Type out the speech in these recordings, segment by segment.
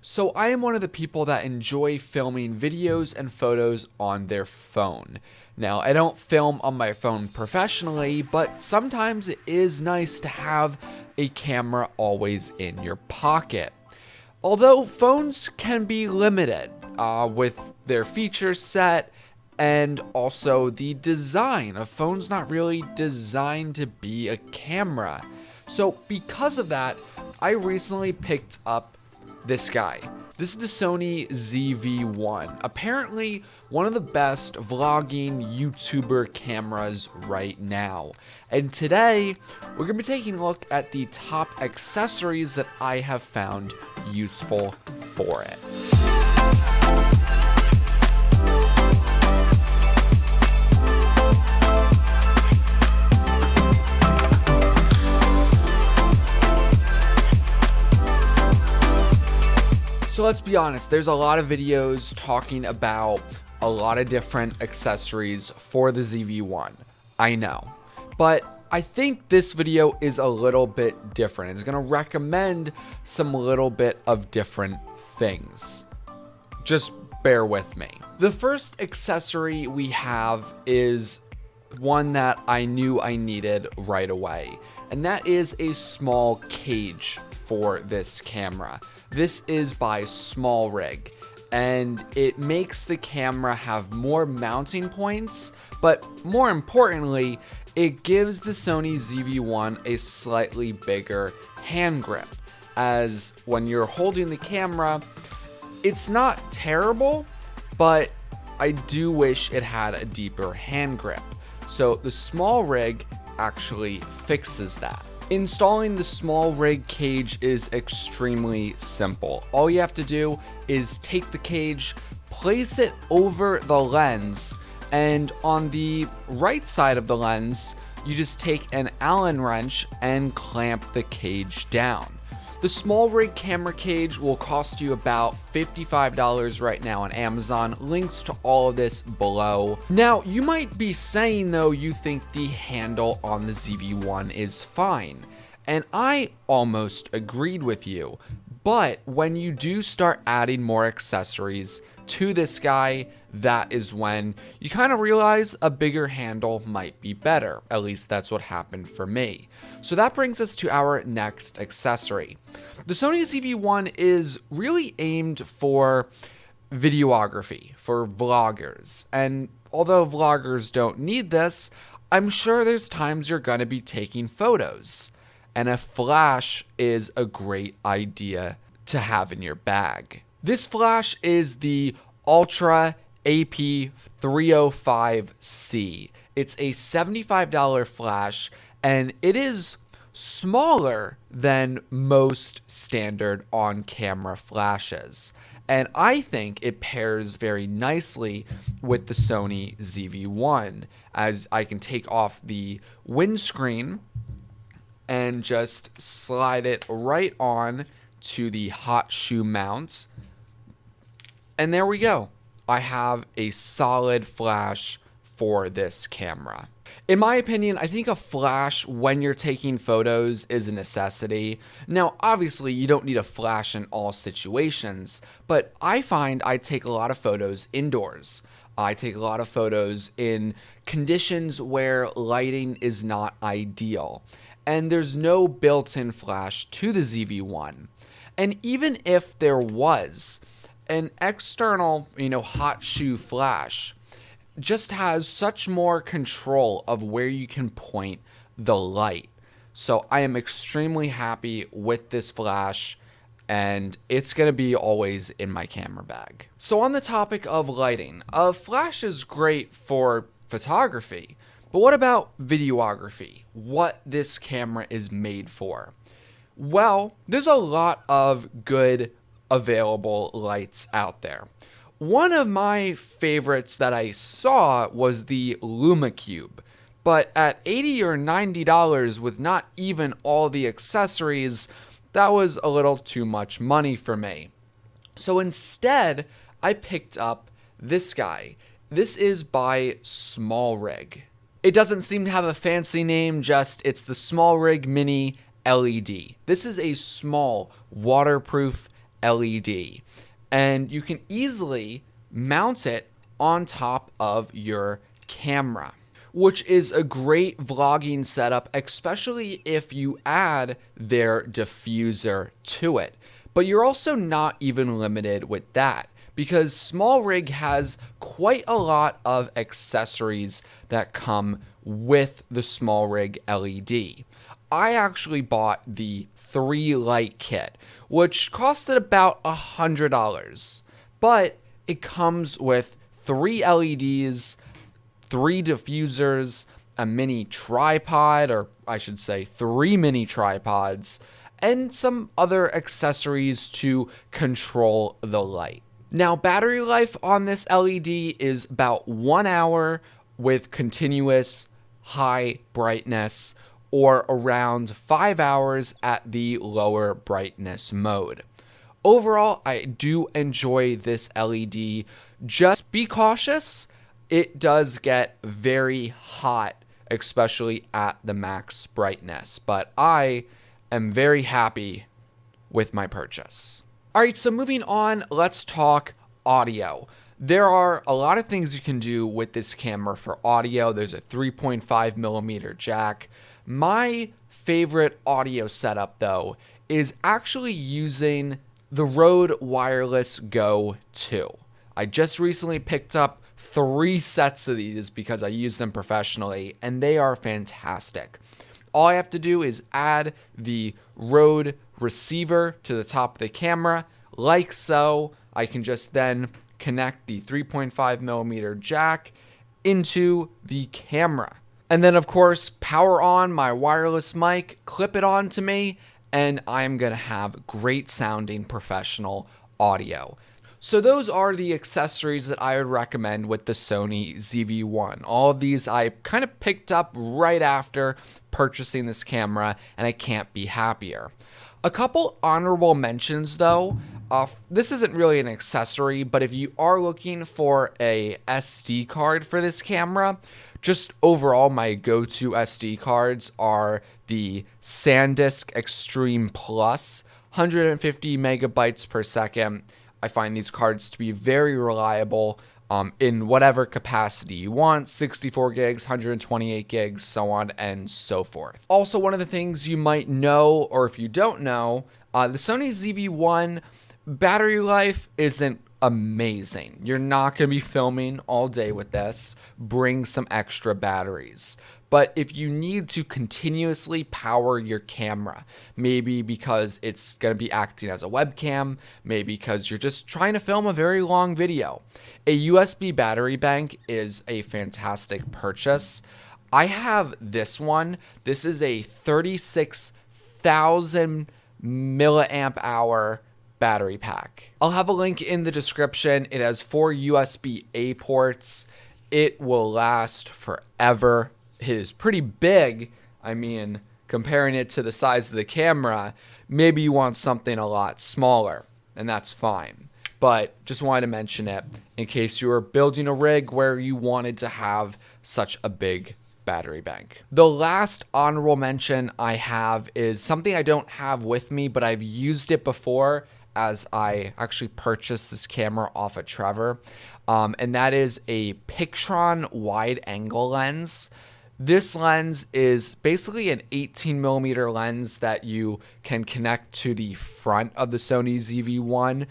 So I am one of the people that enjoy filming videos and photos on their phone. Now, I don't film on my phone professionally, but sometimes it is nice to have a camera always in your pocket. Although phones can be limited with their feature set and also the design. A phone's not really designed to be a camera. So because of that, I recently picked up this guy. This is the Sony ZV-1. Apparently one of the best vlogging YouTuber cameras right now. And today, we're gonna be taking a look at the top accessories that I have found useful for it. So let's be honest, there's a lot of videos talking about a lot of different accessories for the ZV-1. I know. But I think this video is a little bit different. It's gonna recommend some little bit of different things. Just bear with me. The first accessory we have is one that I knew I needed right away, and that is a small cage for this camera. This is by SmallRig, and it makes the camera have more mounting points, but more importantly, it gives the Sony ZV-1 a slightly bigger hand grip, as when you're holding the camera, it's not terrible, but I do wish it had a deeper hand grip. So the SmallRig actually fixes that. Installing the SmallRig cage is extremely simple. All you have to do is take the cage, place it over the lens, and on the right side of the lens, you just take an Allen wrench and clamp the cage down. The SmallRig camera cage will cost you about $55 right now on Amazon. Links to all of this below. Now, you might be saying though you think the handle on the ZV-1 is fine. And I almost agreed with you. But when you do start adding more accessories to this guy, that is when you kind of realize a bigger handle might be better. At least that's what happened for me. So that brings us to our next accessory. The Sony ZV-1 is really aimed for videography, for vloggers. And although vloggers don't need this, I'm sure there's times you're gonna be taking photos. And a flash is a great idea to have in your bag. This flash is the Ultra AP305C. It's a $75 flash, and it is smaller than most standard on-camera flashes. And I think it pairs very nicely with the Sony ZV-1, as I can take off the windscreen and just slide it right on to the hot shoe mounts. And there we go. I have a solid flash for this camera. In my opinion, I think a flash when you're taking photos is a necessity. Now, obviously, you don't need a flash in all situations, but I find I take a lot of photos indoors. I take a lot of photos in conditions where lighting is not ideal, and there's no built-in flash to the ZV-1. And even if there was an external, hot shoe flash, just has such more control of where you can point the light. So I am extremely happy with this flash, and it's gonna be always in my camera bag. So on the topic of lighting, a flash is great for photography, but what about videography? What this camera is made for? Well, there's a lot of good available lights out there. One of my favorites that I saw was the LumaCube, but at $80 or $90 with not even all the accessories, that was a little too much money for me. So instead, I picked up this guy. This is by SmallRig. It doesn't seem to have a fancy name, it's the SmallRig Mini LED. This is a small waterproof LED, and you can easily mount it on top of your camera, which is a great vlogging setup, especially if you add their diffuser to it. But you're also not even limited with that, because SmallRig has quite a lot of accessories that come with the SmallRig LED. I actually bought the 3 light kit, which costed about $100, but it comes with 3 LEDs, 3 diffusers, a mini tripod, or I should say 3 mini tripods, and some other accessories to control the light. Now, battery life on this LED is about 1 hour with continuous high brightness, or around 5 hours at the lower brightness mode. Overall, I do enjoy this LED. Just be cautious. It does get very hot, especially at the max brightness, but I am very happy with my purchase. All right, so moving on, let's talk audio. There are a lot of things you can do with this camera for audio. There's a 3.5 millimeter jack. My favorite audio setup, though, is actually using the Rode Wireless Go 2. I just recently picked up 3 sets of these because I use them professionally, and they are fantastic. All I have to do is add the Rode receiver to the top of the camera, like so. I can just then connect the 3.5 millimeter jack into the camera. And then, of course, power on my wireless mic, clip it onto me, and I'm going to have great sounding professional audio. So those are the accessories that I would recommend with the Sony ZV-1. All of these I kind of picked up right after purchasing this camera, and I can't be happier. A couple honorable mentions, though. This isn't really an accessory, but if you are looking for a SD card for this camera, just overall, my go-to SD cards are the SanDisk Extreme Plus, 150 megabytes per second. I find these cards to be very reliable in whatever capacity you want, 64 gigs, 128 gigs, so on and so forth. Also, one of the things you might know, or if you don't know, the Sony ZV-1 battery life isn't amazing. You're not going to be filming all day with this. Bring some extra batteries. But if you need to continuously power your camera, maybe because it's going to be acting as a webcam, maybe because you're just trying to film a very long video, a USB battery bank is a fantastic purchase. I have this one. This is a 36,000 milliamp hour battery pack. I'll have a link in the description. It has 4 USB-A ports. It will last forever. It is pretty big. I mean, comparing it to the size of the camera, maybe you want something a lot smaller, and that's fine. But just wanted to mention it in case you were building a rig where you wanted to have such a big battery bank. The last honorable mention I have is something I don't have with me, but I've used it before, as I actually purchased this camera off of Trevor, and that is a Pictron wide angle lens. This lens is basically an 18 millimeter lens that you can connect to the front of the Sony ZV-1.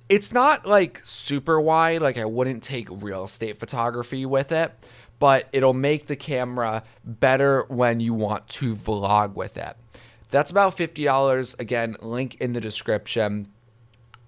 It's not like super wide, like I wouldn't take real estate photography with it, but it'll make the camera better when you want to vlog with it. That's about $50. Again, link in the description.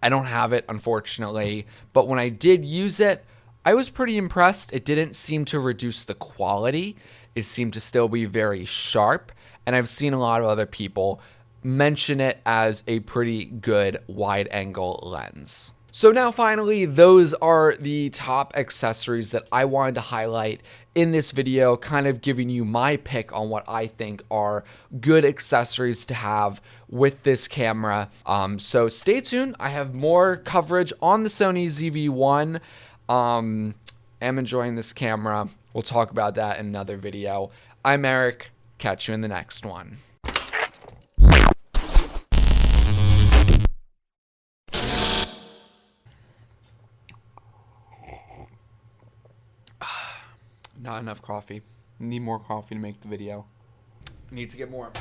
I don't have it, unfortunately, but when I did use it, I was pretty impressed. It didn't seem to reduce the quality. It seemed to still be very sharp, and I've seen a lot of other people mention it as a pretty good wide-angle lens. So now finally, those are the top accessories that I wanted to highlight in this video, kind of giving you my pick on what I think are good accessories to have with this camera. So stay tuned. I have more coverage on the Sony ZV-1. I'm enjoying this camera. We'll talk about that in another video. I'm Eric. Catch you in the next one. Not enough coffee. Need more coffee to make the video. Need to get more.